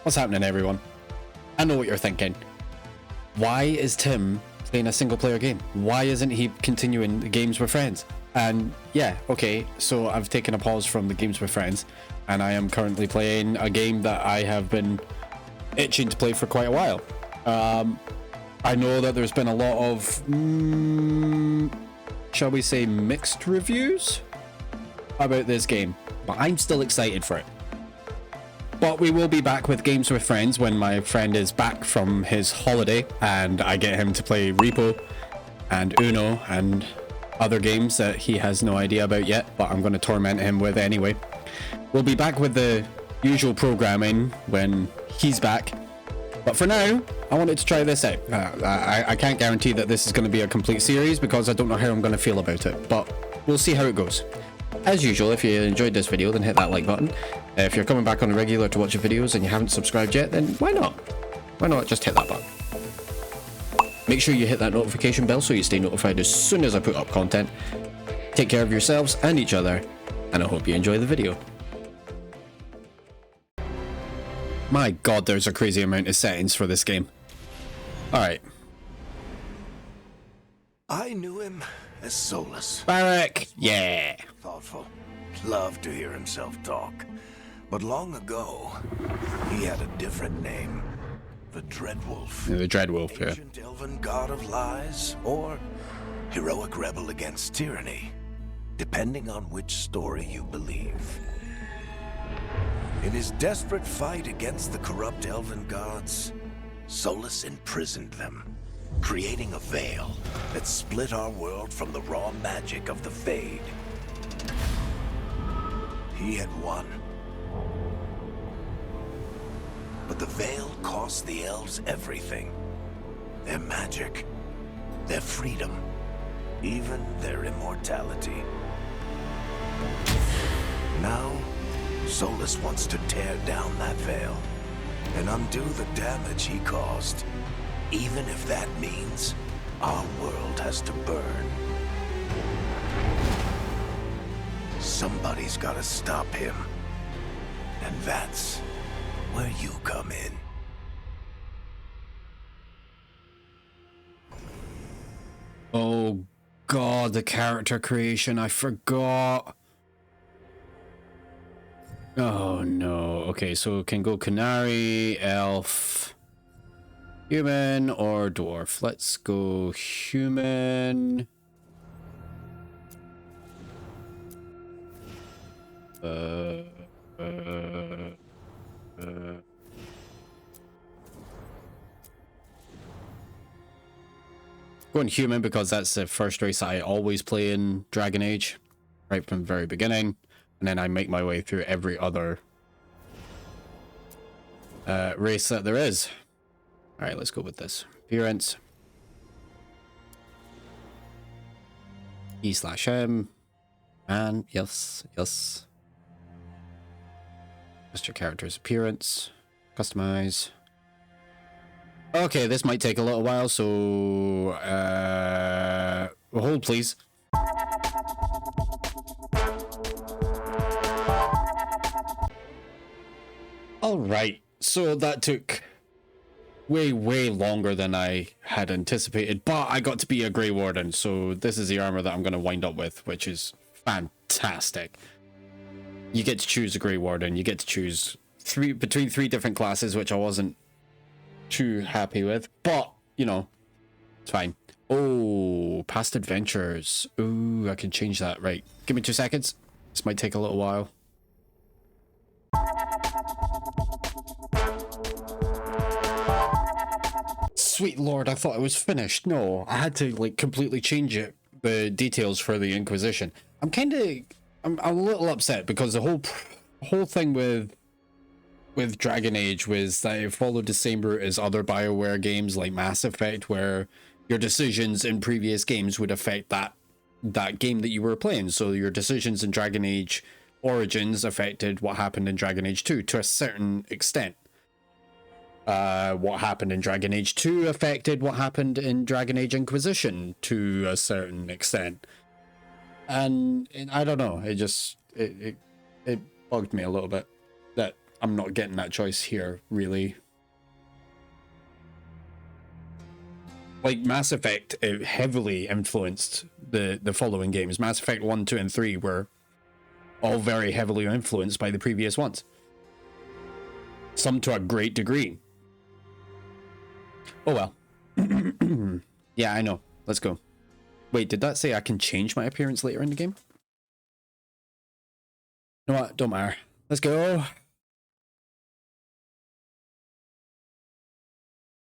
What's happening, everyone? I know what you're thinking. Why is Tim playing a single player game? Why isn't he continuing the games with friends? And yeah, okay, so I've taken a pause from the games with friends, and I am currently playing a game that I have been itching to play for quite a while. I know that there's been a lot of, shall we say, mixed reviews about this game, but I'm still excited for it. But we will be back with Games with Friends when my friend is back from his holiday and I get him to play Repo and Uno and other games that he has no idea about yet, but I'm going to torment him with anyway. We'll be back with the usual programming when he's back. But for now, I wanted to try this out. I can't guarantee that this is going to be a complete series because I don't know how I'm going to feel about it, but we'll see how it goes. As usual, if you enjoyed this video, then hit that like button. If you're coming back on a regular to watch the videos and you haven't subscribed yet, then why not? Why not just hit that button? Make sure you hit that notification bell so you stay notified as soon as I put up content. Take care of yourselves and each other, and I hope you enjoy the video. My god, there's a crazy amount of settings for this game. Alright. I knew him as Solus. Barrack! Yeah! Thoughtful. Loved to hear himself talk. But long ago, he had a different name. The Dreadwolf. Yeah, the Dreadwolf, yeah. Ancient elven god of lies, or heroic rebel against tyranny, depending on which story you believe. In his desperate fight against the corrupt elven gods, Solus imprisoned them, creating a veil that split our world from the raw magic of the Fade. He had won. But the veil cost the elves everything. Their magic, their freedom, even their immortality. Now, Solus wants to tear down that veil and undo the damage he caused, even if that means our world has to burn. Somebody's gotta stop him, and that's where you come in. Oh god, the character creation, I forgot. Oh no. Okay, so can go Canary, Elf, Human, or Dwarf. Let's go Human. Going Human because that's the first race I always play in Dragon Age, right from the very beginning. And then I make my way through every other race that there is. Alright, let's go with this. Appearance. E/M. And yes, yes. Just your character's appearance. Customize. Okay, this might take a little while, so hold please. Alright, so that took way longer than I had anticipated, but I got to be a Grey Warden, so this is the armor that I'm going to wind up with, which is fantastic. You get to choose a Grey Warden, you get to choose between three different classes, which I wasn't too happy with, but you know, it's fine. Oh, past adventures. Ooh, I can change that. Right, give me 2 seconds. This might take a little while. Sweet lord, I thought it was finished. No, I had to like completely change it, the details for the Inquisition. I'm a little upset because the whole thing with Dragon Age was that it followed the same route as other BioWare games like Mass Effect, where your decisions in previous games would affect that game that you were playing. So your decisions in Dragon Age Origins affected what happened in Dragon Age 2 to a certain extent. What happened in Dragon Age 2 affected what happened in Dragon Age Inquisition to a certain extent. And I don't know, it bugged me a little bit that I'm not getting that choice here, really. Like, Mass Effect heavily influenced the following games. Mass Effect 1, 2, and 3 were all very heavily influenced by the previous ones. Some to a great degree. Oh well. Yeah, I know. Let's go. Wait, did that say I can change my appearance later in the game? You know what? Don't matter. Let's go.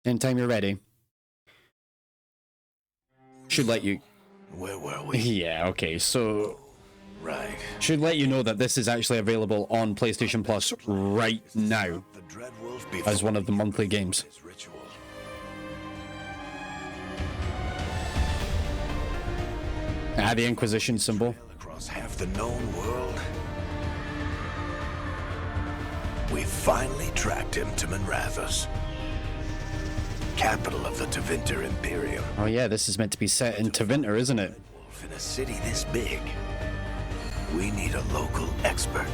Anytime you're ready. Should let you... Where were we? Yeah, okay, so... Right. Should let you know that this is actually available on PlayStation Plus right now as one of the monthly games. Ah, the Inquisition symbol. Across half the known world. We finally tracked him to Manrathus, capital of the Tevinter Imperium. Oh yeah, this is meant to be set in Tevinter, isn't it? In a city this big, we need a local expert.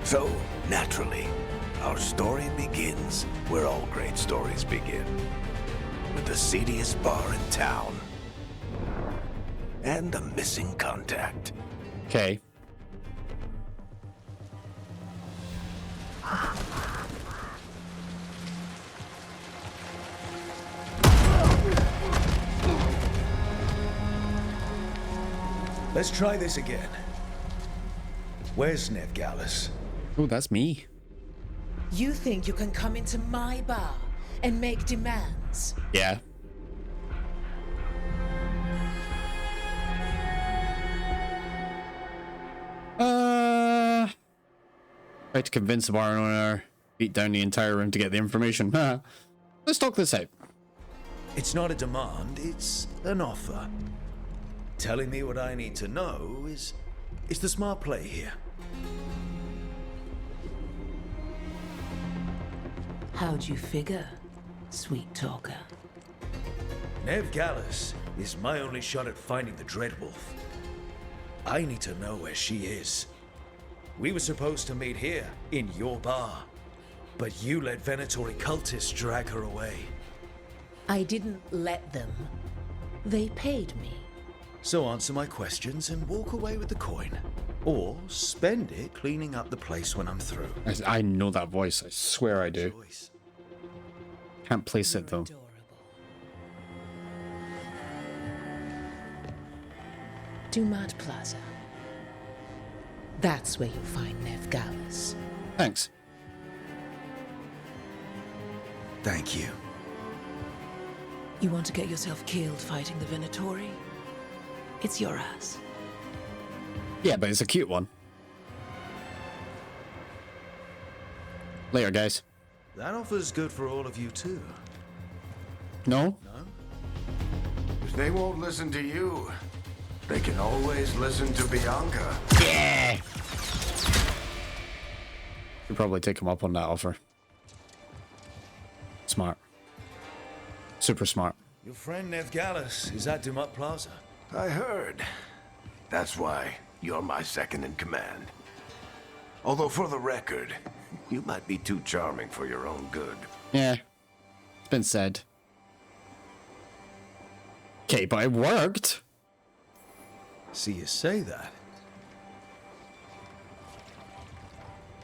So, naturally, our story begins where all great stories begin. With the seediest bar in town. And a missing contact. Okay. Let's try this again. Where's Ned Gallus? Oh, that's me. You think you can come into my bar and make demands? Yeah. Try to convince the bar owner, beat down the entire room to get the information. Let's talk this out. It's not a demand, it's an offer. Telling me what I need to know is the smart play here. How'd you figure, sweet talker? Nev Gallus is my only shot at finding the Dreadwolf. I need to know where she is. We were supposed to meet here, in your bar. But you let Venatori cultists drag her away. I didn't let them. They paid me. So answer my questions and walk away with the coin. Or spend it cleaning up the place when I'm through. I know that voice. I swear I do. Choice. Can't place it though. Adorable. Dumad Plaza. That's where you'll find Nev Gallus. Thanks. Thank you. You want to get yourself killed fighting the Venatori? It's your ass. Yeah, but it's a cute one. Later, guys. That offer's good for all of you too. No? If they won't listen to you, they can always listen to Bianca. Yeah! Should probably take him up on that offer. Smart. Super smart. Your friend Nev Gallus is at Dumut Plaza. I heard. That's why you're my second in command. Although for the record, you might be too charming for your own good. Yeah. It's been said. Okay, but it worked. See you say that.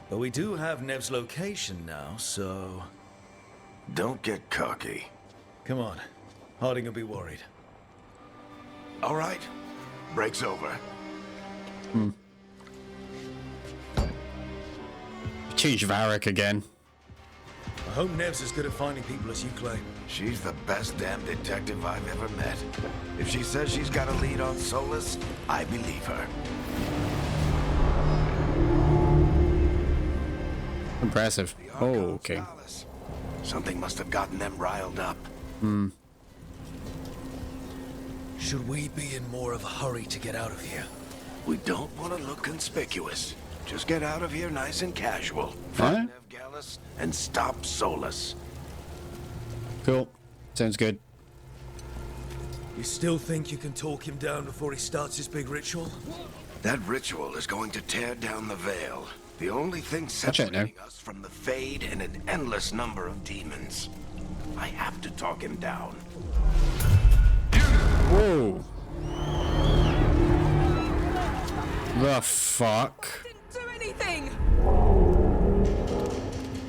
But we do have Nev's location now, so... Don't get cocky. Come on. Harding will be worried. All right. Break's over. Change Varric again. I hope Nev's as good at finding people as you claim. She's the best damn detective I've ever met. If she says she's got a lead on Solus, I believe her. Impressive. Oh, okay. Something must have gotten them riled up. Should we be in more of a hurry to get out of here? We don't want to look conspicuous. Just get out of here nice and casual. Alright. Find Nev Gallus and stop Solus. Cool. Sounds good. You still think you can talk him down before he starts his big ritual? That ritual is going to tear down the veil. The only thing Watch out now. separating us from the Fade and an endless number of demons. I have to talk him down. Whoa. The fuck? Didn't do anything!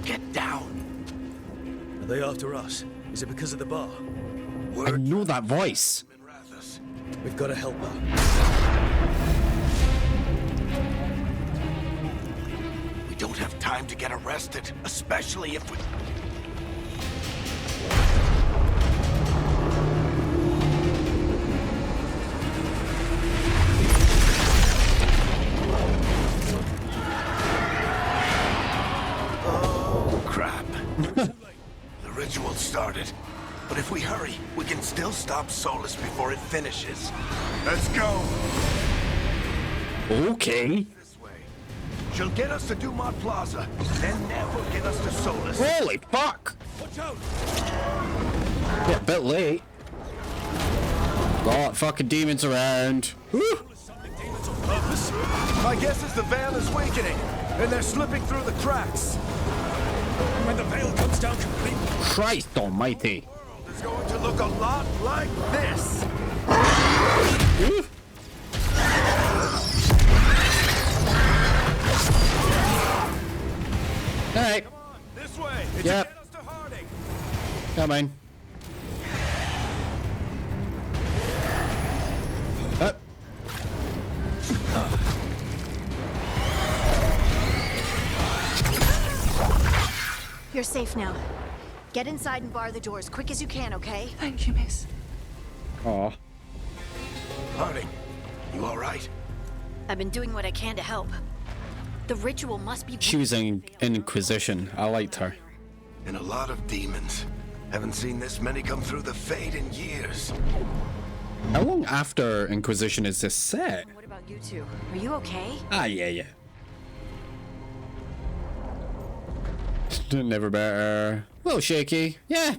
Get down. Are they after us? Is it because of the bar? I know that voice. We've got to help her. We don't have time to get arrested, especially if we... Oh, crap. The ritual started. But if we hurry, we can still stop Solus before it finishes. Let's go! Okay. This way. She'll get us to Dumont Plaza, then Nev will get us to Solus. Holy fuck! Watch out! Yeah, a bit late. Lot of fucking demons around. Woo! Something demons on purpose? My guess is the veil is weakening, and they're slipping through the cracks. When the veil comes down completely. Christ almighty. It's going to look a lot like this. Woo! Alright, This way. It Yep. should get us to Harding. come on. Up. You're safe now. Get inside and bar the doors quick as you can, okay? Thank you, miss. Aw. Harding, you all right? I've been doing what I can to help. The ritual must be... She was in Inquisition. I liked her. And a lot of demons. Haven't seen this many come through the Fade in years. How long after Inquisition is this set? What about you two? Are you okay? Ah, yeah. Never better. A little shaky. Yeah.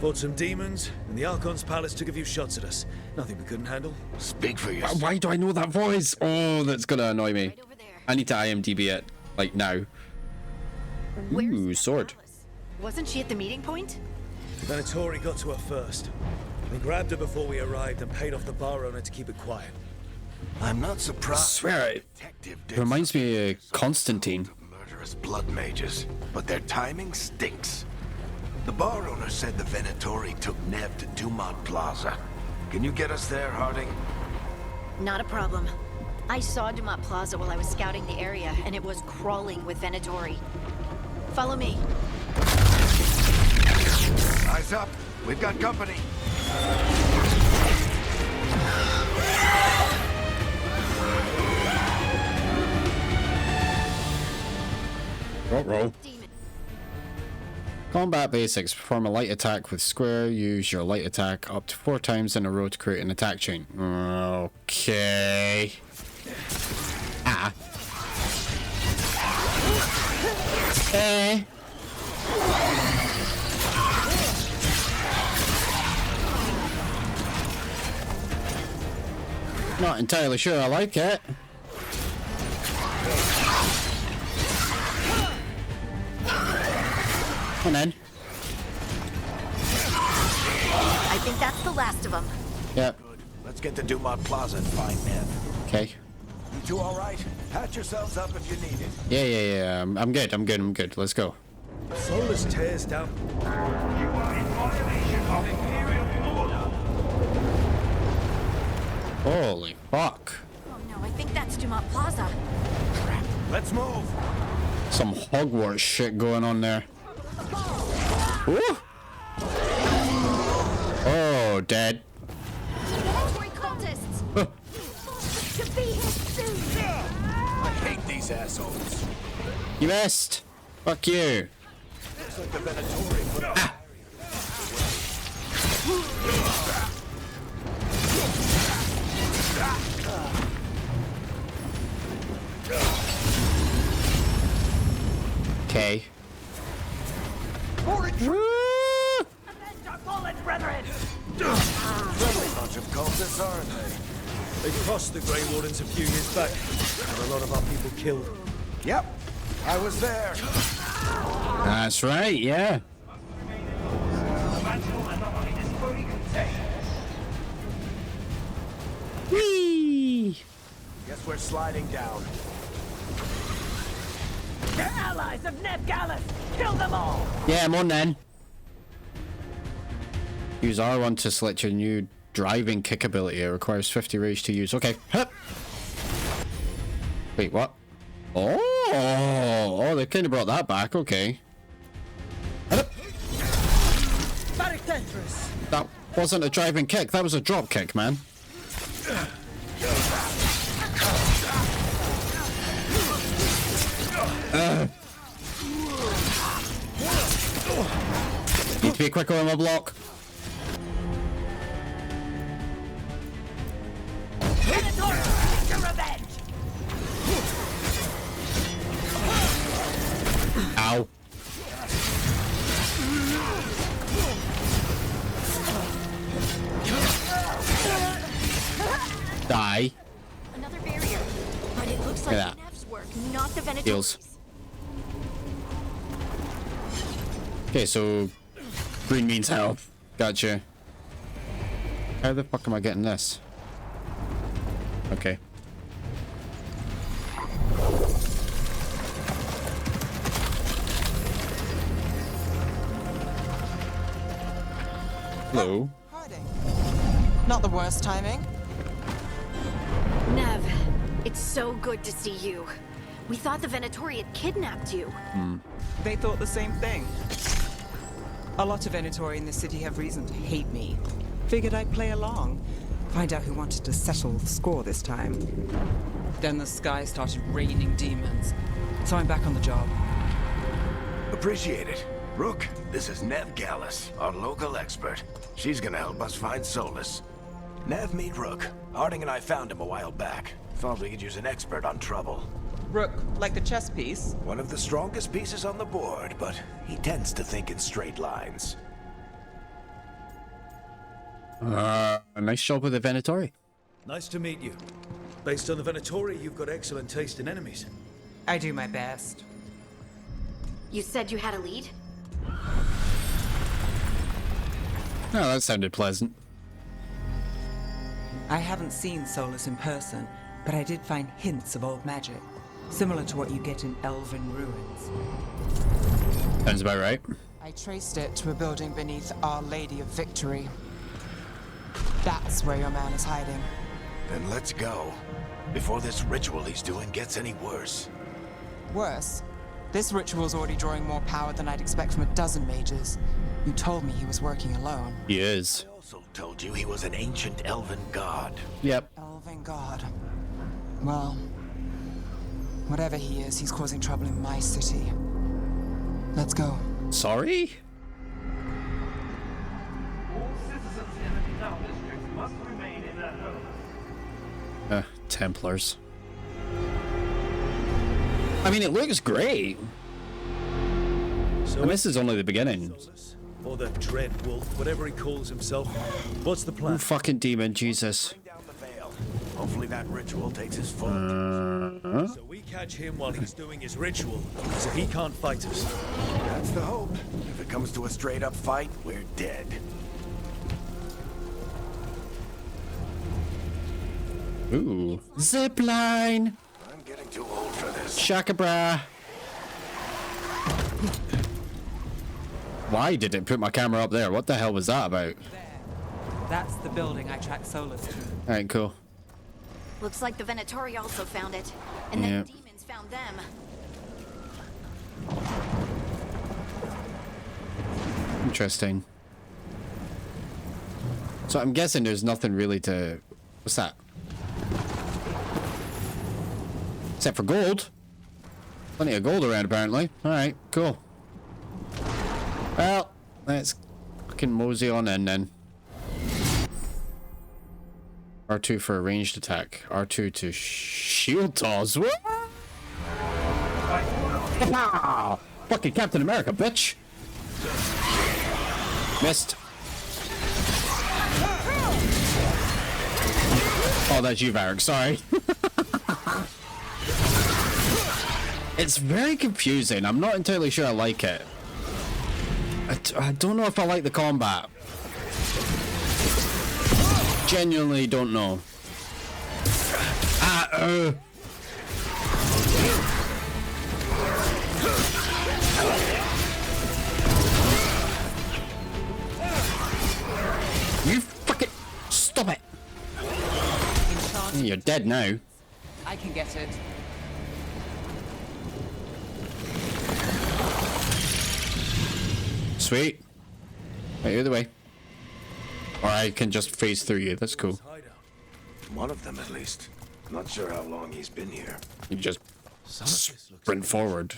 Fought some demons, and the Archon's palace took a few shots at us. Nothing we couldn't handle. Speak for yourself. Why do I know that voice? Oh, that's gonna annoy me. Right over there. I need to IMDb it, like, now. Where's Ooh, Ned sword. Alice? Wasn't she at the meeting point? Venatori got to her first. We grabbed her before we arrived and paid off the bar owner to keep it quiet. I'm not I surprised. swear, it Detective did reminds me of Constantine. murderous blood mages, but their timing stinks. The bar owner said the Venatori took Nev to Dumont Plaza. Can you get us there, Harding? Not a problem. I saw Dumont Plaza while I was scouting the area, and it was crawling with Venatori. Follow me. Eyes up. We've got company. Roll. Demon. Combat basics. Perform a light attack with square. Use your light attack up to 4 times in a row to create an attack chain. Okay. Ah. Eh. Not entirely sure I like it. Come on. I think that's the last of them. Yep. Let's get to Dumont Plaza and find Nev. Okay. You two all right? Patch yourselves up if you need it. Yeah. I'm good. Let's go. Solus tears down. Holy fuck. Oh no, I think that's Dumont Plaza. Let's move. Some Hogwarts shit going on there. Ooh. Oh, dead. Angry cultists! To be here soon! I hate these assholes. You missed. Fuck you. Looks like the Venatori put up. Okay. Friendly bunch of cultists, aren't they? They crossed the Grey Wardens a few years back. Had a lot of our people killed. Yep, I was there. That's right, yeah. Whee! Guess we're sliding down. They're allies of Ned Gallus! Kill them all! Yeah, I'm on then. Use R1 to select your new driving kick ability. It requires 50 rage to use. Okay. Hup. Wait, what? Oh, they kind of brought that back. Okay. Hup. That wasn't a driving kick. That was a drop kick, man. Need to be quicker on my block. Ow. Die. Another barrier. But it looks like that. Nev's work, not the Venatori's. Heals. Okay, so green means health. Gotcha. How the fuck am I getting this? Okay. Hello. Hiding. Not the worst timing. Nev, it's so good to see you. We thought the Venatori had kidnapped you. They thought the same thing. A lot of Venatori in the city have reason to hate me. Figured I'd play along. Find out who wanted to settle the score this time. Then the sky started raining demons. So I'm back on the job. Appreciate it. Rook, this is Nev Gallus, our local expert. She's gonna help us find Solus. Nev, meet Rook. Harding and I found him a while back. Thought we could use an expert on trouble. Rook, like the chess piece? One of the strongest pieces on the board, but he tends to think in straight lines. A nice job with the Venatori. Nice to meet you. Based on the Venatori, you've got excellent taste in enemies. I do my best. You said you had a lead? Oh, that sounded pleasant. I haven't seen Solus in person, but I did find hints of old magic. Similar to what you get in elven ruins. Sounds about right. I traced it to a building beneath Our Lady of Victory. That's where your man is hiding. Then let's go. Before this ritual he's doing gets any worse. Worse, this ritual's already drawing more power than I'd expect from a dozen mages. You told me he was working alone. He is. I also told you he was an ancient elven god. Yep. Elven god. Well, whatever he is, he's causing trouble in my city. Let's go. Sorry? All citizens in the canal district must remain in their homes. Templars. I mean, it looks great. So And this is only the beginning. Solus, or the Dread Wolf, whatever he calls himself. What's the plan? Oh, fucking demon, Jesus. Bring down the veil. Hopefully that ritual takes his foot. So we catch him while he's doing his ritual, so he can't fight us. That's the hope. If it comes to a straight-up fight, we're dead. Ooh. Zipline! I'm getting too old for this. Shaka bra. Why did it put my camera up there? What the hell was that about? That's the building I tracked Solus to. Alright, cool. Looks like the Venatori also found it. And then the demons found them. Interesting. So I'm guessing there's nothing really to... What's that? Except for gold. Plenty of gold around, apparently. Alright, cool. Well, let's fucking mosey on in then. R2 for a ranged attack. R2 to shield toss. What? Pow! Fucking Captain America, bitch! Missed. Oh, that's you, Varric. Sorry. It's very confusing. I'm not entirely sure I like it. I don't know if I like the combat. Genuinely don't know. You fucking stop it. You're dead now. I can get it. Sweet. Right, either way. Or I can just phase through you. That's cool. One of them, at least. Not sure how long he's been here. You just sprint forward.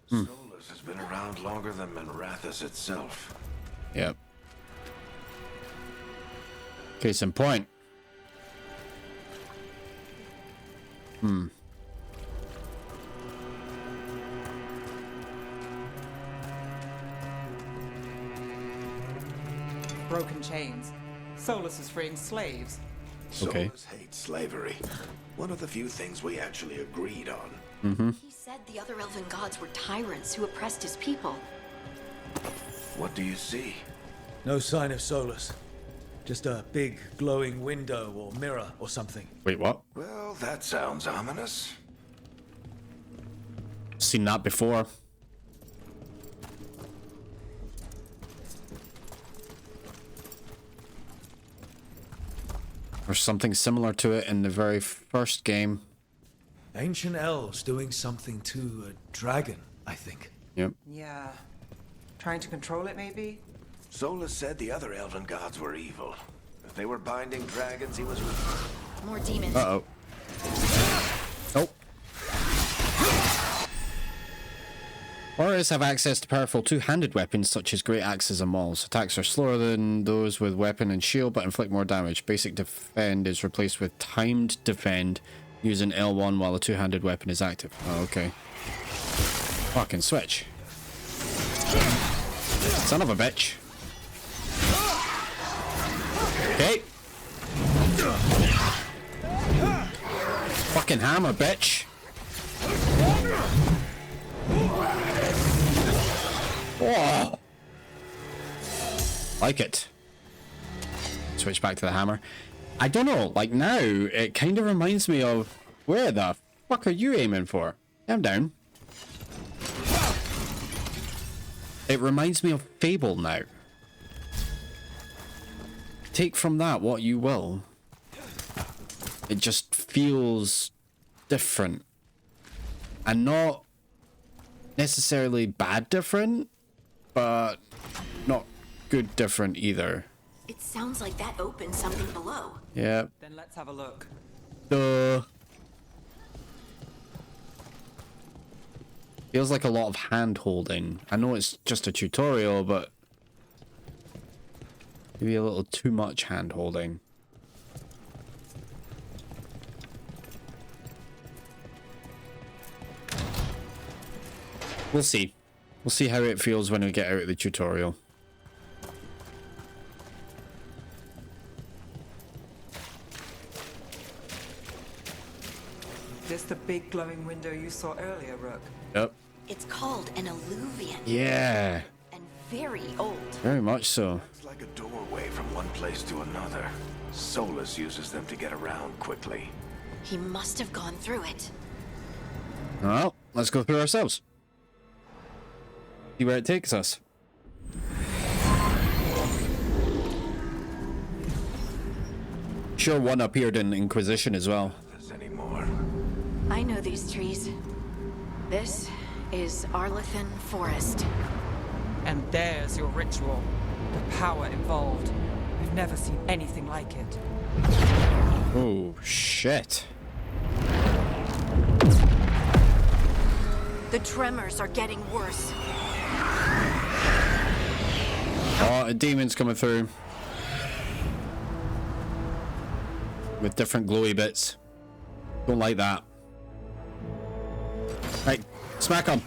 Solus has been around longer than Manrathus itself. Yep. Case in point. Broken chains. Solus is freeing slaves. Okay. Solus hates slavery. One of the few things we actually agreed on. He said the other elven gods were tyrants who oppressed his people. What do you see? No sign of Solus. Just a big glowing window or mirror or something. Wait, what? Well, that sounds ominous. Seen that before. Or something similar to it in the very first game. Ancient elves doing something to a dragon, I think. Yep. Yeah. Trying to control it, maybe? Solus said the other elven gods were evil. If they were binding dragons, he was with... More demons. Uh-oh. Nope. Warriors have access to powerful two-handed weapons such as great axes and mauls. Attacks are slower than those with weapon and shield but inflict more damage. Basic defend is replaced with timed defend using L1 while a two-handed weapon is active. Oh, okay. Fucking switch. Son of a bitch. Okay. Fucking hammer, bitch. Oh. Like it. Switch back to the hammer. I don't know, like now, it kind of reminds me of... Where the fuck are you aiming for? I'm down. It reminds me of Fable now. Take from that what you will. It just feels different. And not necessarily bad different, but not good different either. It sounds like that opens something below. Yeah. Then let's have a look. Duh. Feels like a lot of hand holding. I know it's just a tutorial, but maybe a little too much hand holding. We'll see. We'll see how it feels when we get out of the tutorial. This the big glowing window you saw earlier, Rook? Yep. It's called an alluvian. Yeah. And very old. Very much so. It's like a doorway from one place to another. Solus uses them to get around quickly. He must have gone through it. Well, let's go through ourselves. See where it takes us. Sure, one appeared in Inquisition as well. Anymore. I know these trees. This is Arlethan Forest. And there's your ritual. The power involved. We've never seen anything like it. Oh, shit. The tremors are getting worse. Oh, a demon's coming through. With different glowy bits. Don't like that. Right, smack him.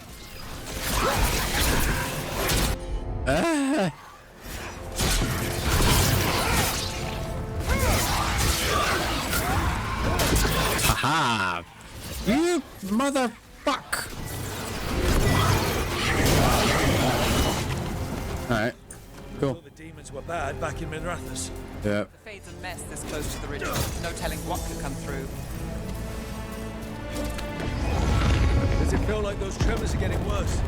Ah. Aha! You motherfuck! Alright. Cool. The demons were bad back in Minrathous. Yeah. The Fade's a mess this close to the ridge. No telling what could come through. Does it feel like those tremors are getting worse?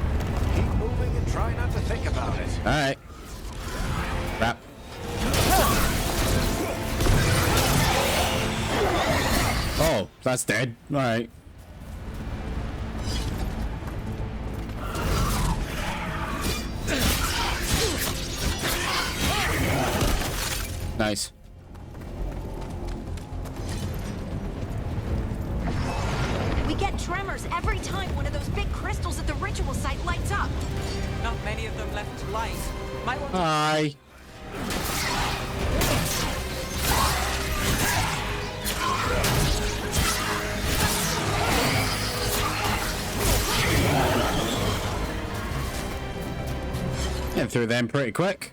Keep moving and try not to think about it. Alright. Crap. Oh, that's dead. Alright. Nice. We get tremors every time one of those big crystals at the ritual site lights up. Not many of them left to light. Might want to... Hi. Getting through them pretty quick.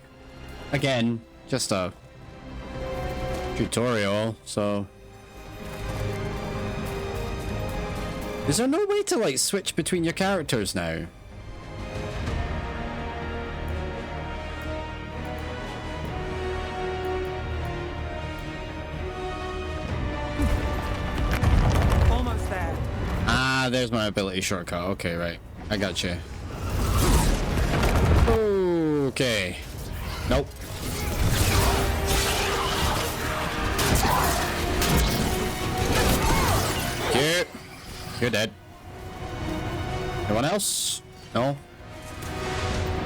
Again, just a tutorial, so... Is there no way to, like, switch between your characters now? Almost there. Ah, there's my ability shortcut. Okay, right. I got you. Okay. Nope. Cute. You're dead. Anyone else? No?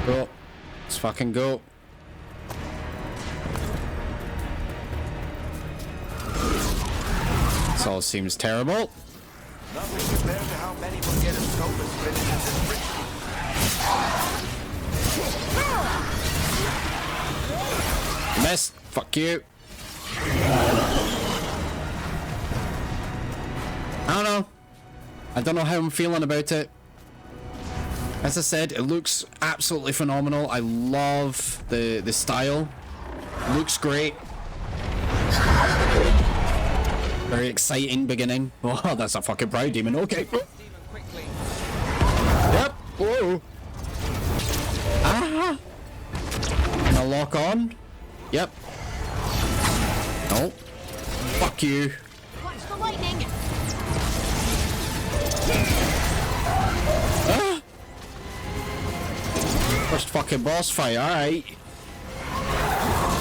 Go. Let's fucking go. This all seems terrible. Nothing compared to how many will get a Solus finishes this ritual. Missed. Fuck you. I don't know. I don't know how I'm feeling about it. As I said, it looks absolutely phenomenal. I love the style. Looks great. Very exciting beginning. Oh, that's a fucking proud demon. Okay. Yep. Whoa. Ah. Can I lock on? Yep. No. Fuck you. Watch the lightning. Ah. First fucking boss fight. Alright.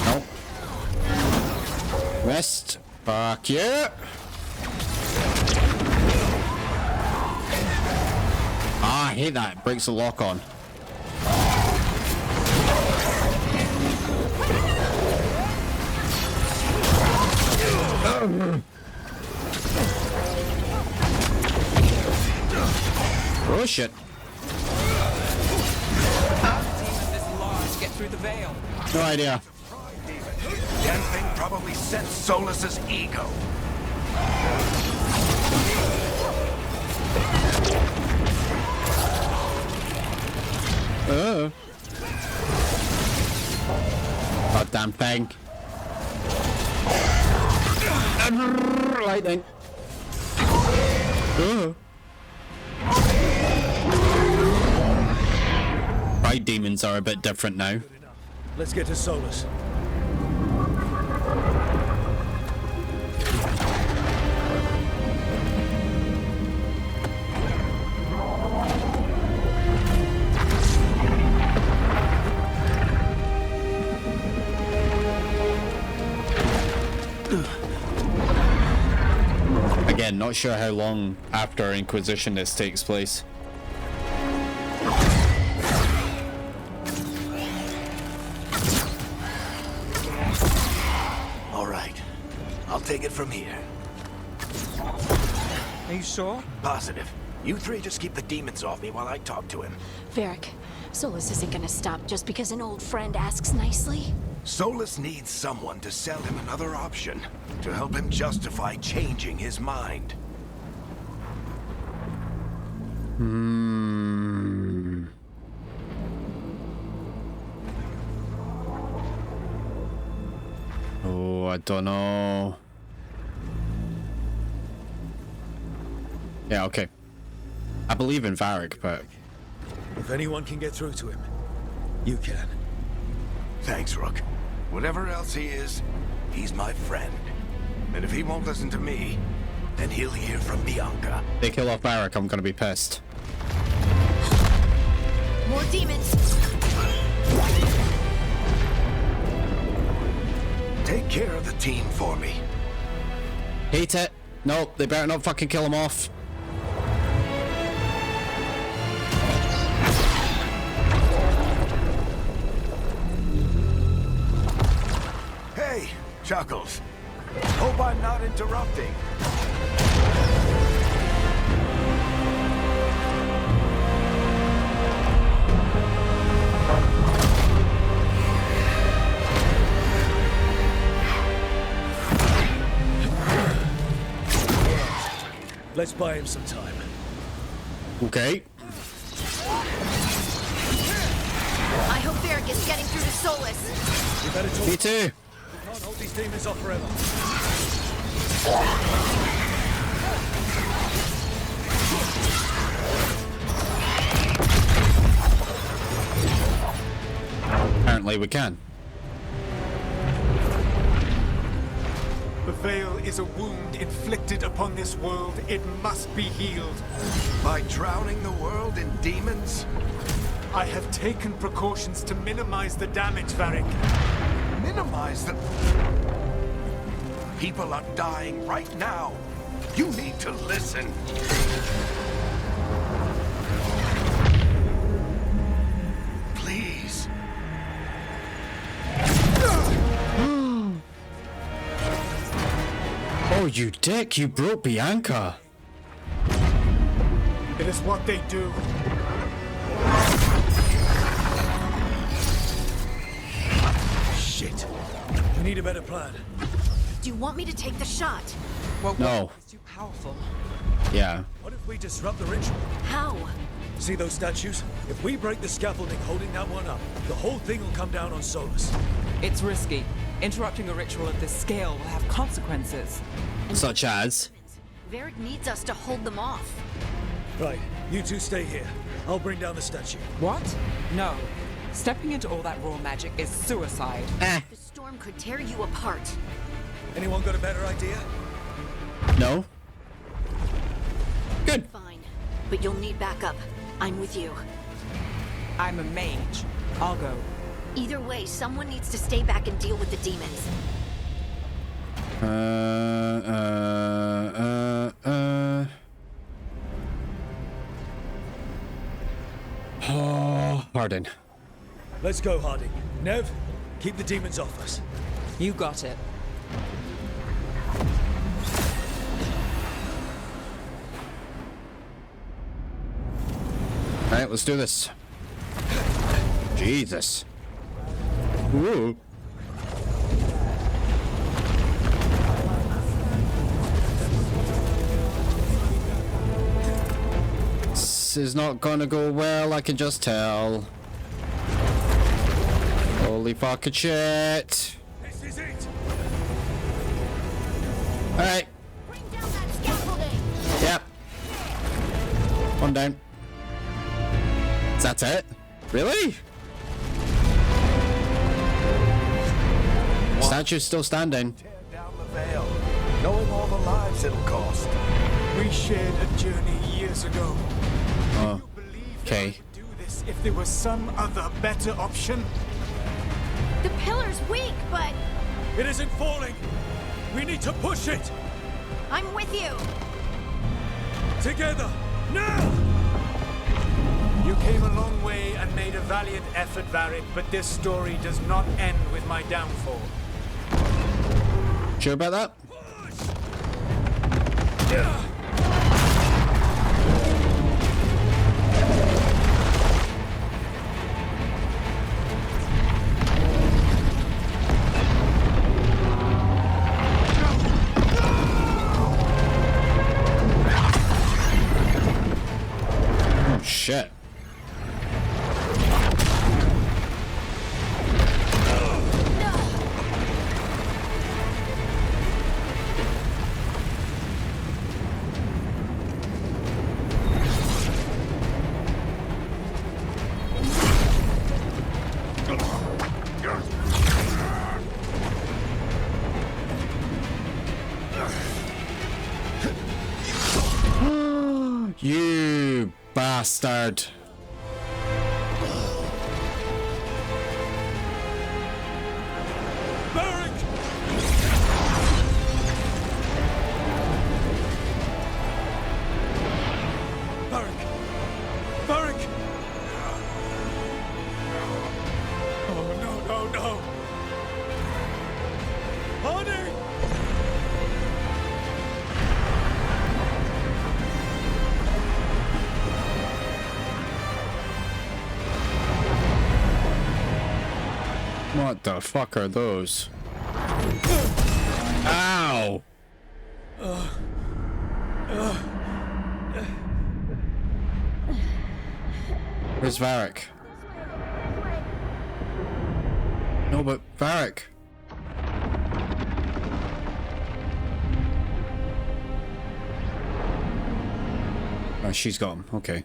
Nope. Rest. Fuck you. Ah, I hate that. It breaks the lock on. Oh shit. This large get through the veil. No idea. That thing probably sensed Solus's ego. Goddamn thing. Lightning. Right, demons are a bit different now. Let's get to Solus. Again, not sure how long after Inquisition this takes place. All right. I'll take it from here. Are you sure? Positive. You three just keep the demons off me while I talk to him. Varric, Solus isn't gonna stop just because an old friend asks nicely. Solus needs someone to sell him another option, to help him justify changing his mind. Oh, I don't know. Yeah, okay. I believe in Varric, but... If anyone can get through to him, you can. Thanks, Rook. Whatever else he is, he's my friend. And if he won't listen to me, then he'll hear from Bianca. They kill off Varric, I'm gonna be pissed. More demons! Take care of the team for me. Hate it. Nope, they better not fucking kill him off. Hey, Chuckles. Hope I'm not interrupting. Let's buy him some time. Okay. I hope Varric is getting through to Solus. You better talk. Me too. We can't hold these demons off forever. Apparently we can. The veil is a wound inflicted upon this world. It must be healed. By drowning the world in demons? I have taken precautions to minimize the damage, Varric. Minimize the... People are dying right now. You need to listen. Please. Oh, you dick, you broke Bianca. It is what they do. Shit. We need a better plan. Do you want me to take the shot? Well, No. it's too powerful. Yeah. What if we disrupt the ritual? How? See those statues? If we break the scaffolding holding that one up, the whole thing will come down on Solus. It's risky. Interrupting a ritual of this scale will have consequences. Such as... Varric needs us to hold them off. Right, you two stay here. I'll bring down the statue. What? No. Stepping into all that raw magic is suicide. The storm could tear you apart. Anyone got a better idea? No. Good. Fine, but you'll need backup. I'm with you. I'm a mage. I'll go. Either way, someone needs to stay back and deal with the demons. Oh, pardon. Let's go, Harding. Nev, keep the demons off us. You got it. Alright, let's do this. Jesus. Ooh. This is not gonna go well, I can just tell. Holy fucking shit. This is it! Alright. Bring down that scaffolding! Yep. One down. Is that it? Really? Statue's still standing. Tear down the veil, knowing all the lives it'll cost. We shared a journey years ago. Oh. You believe Okay. I would do this if there was some other better option? The pillar's weak, but It isn't falling! We need to push it! I'm with you. Together! Now! You came a long way and made a valiant effort, Varric, but this story does not end with my downfall. Sure about that? Oh shit. You bastard. What the fuck are those? Ow! Where's Varric? No, but Varric. Oh, she's got him. Okay.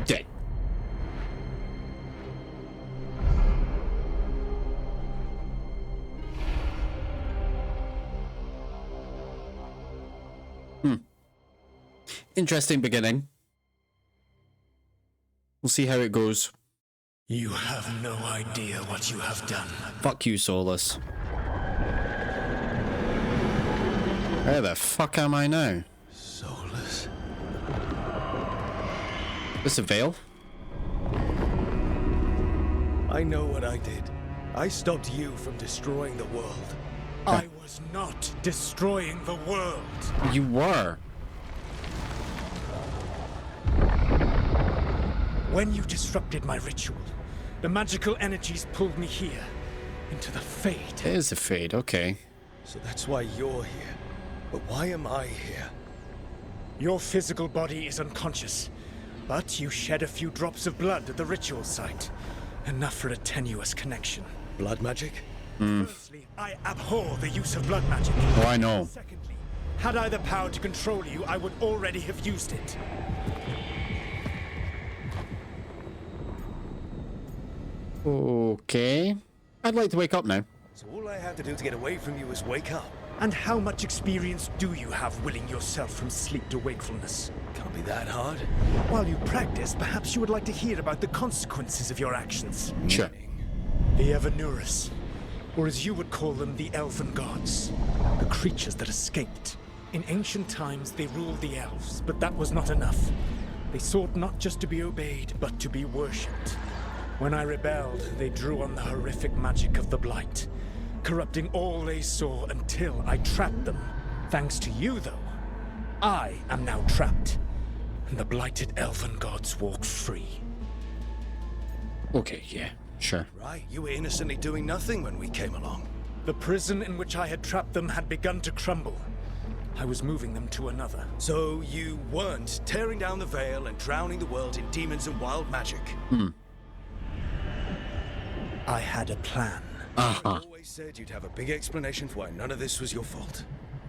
Dead. Interesting beginning. We'll see how it goes. You have no idea what you have done. Fuck you, Solus. Where the fuck am I now? Solus? This a veil? I know what I did. I stopped you from destroying the world. I was not destroying the world. You were. When you disrupted my ritual, the magical energies pulled me here, into the Fade. It is a Fade, okay. So that's why you're here. But why am I here? Your physical body is unconscious, but you shed a few drops of blood at the ritual site. Enough for a tenuous connection. Blood magic? Firstly, I abhor the use of blood magic. Oh, I know. Secondly, had I the power to control you, I would already have used it. Okay. I'd like to wake up now. So all I have to do to get away from you is wake up. And how much experience do you have willing yourself from sleep to wakefulness? Can't be that hard. While you practice, perhaps you would like to hear about the consequences of your actions. Sure. The Evanurus, or as you would call them, the Elven Gods. The creatures that escaped. In ancient times, they ruled the elves, but that was not enough. They sought not just to be obeyed, but to be worshipped. When I rebelled, they drew on the horrific magic of the Blight, corrupting all they saw until I trapped them. Thanks to you, though, I am now trapped, and the blighted Elven Gods walk free. Okay, yeah, sure. Right, you were innocently doing nothing when we came along. The prison in which I had trapped them had begun to crumble. I was moving them to another. So you weren't tearing down the veil and drowning the world in demons and wild magic? I had a plan. You always said you'd have a big explanation for why none of this was your fault.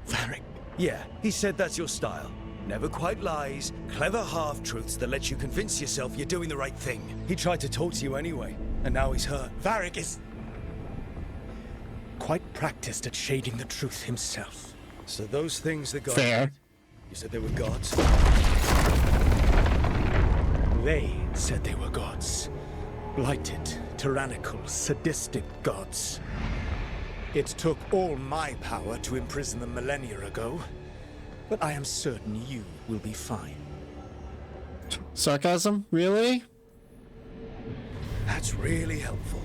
Varric. Yeah, he said that's your style. Never quite lies, clever half-truths that let you convince yourself you're doing the right thing. He tried to talk to you anyway, and now he's hurt. Varric is quite practiced at shading the truth himself. So those things that got... Fair. You said they were gods? They said they were gods. Blighted, tyrannical, sadistic gods. It took all my power to imprison them millennia ago, but I am certain you will be fine. Sarcasm? Really? That's really helpful.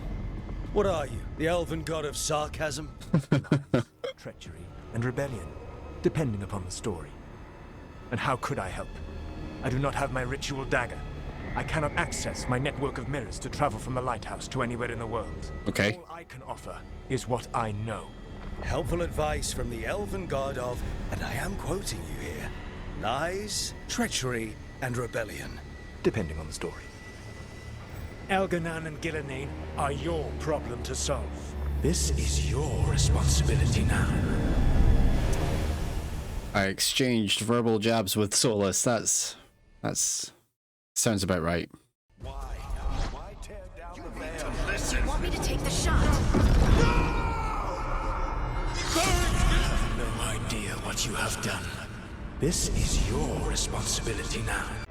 What are you, the elven god of sarcasm? Treachery and rebellion, depending upon the story. And how could I help? I do not have my ritual dagger. I cannot access my network of mirrors to travel from the lighthouse to anywhere in the world. Okay. All I can offer is what I know. Helpful advice from the elven god of, and I am quoting you here, lies, treachery, and rebellion. Depending on the story. Elganan and Gillenane are your problem to solve. This is your responsibility now. I exchanged verbal jabs with Solus. That's sounds about right. Why tear down the veil? Listen. Want me to take the shot? No idea what you have done. This is your responsibility now.